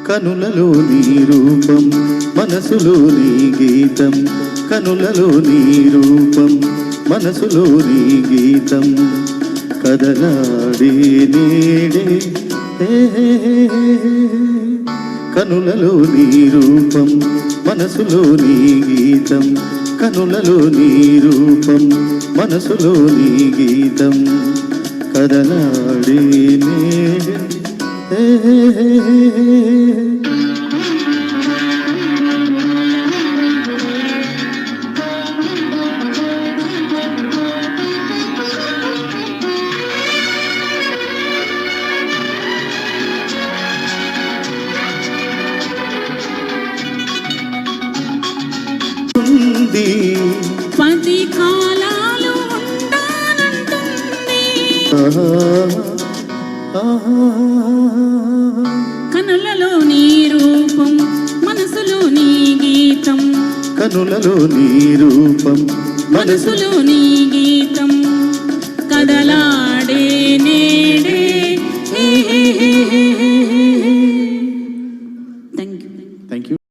కనులలో నీ రూపం మనసులో నీ గీతం కనులలో నీ రూపం మనసులో నీ గీతం కదలాడే నేడే కనులలో నీ రూపం మనసులో నీ గీతం కనులలో నీ రూపం మనసులో నీ గీతం కదలాడే నేడే పది కాలాలు ఉంటానంటుంది కనులలో నీ రూపం మనసులో నీ గీతం కనులలో నీ రూపం మనసులో నీ గీతం కదలాడే నేడే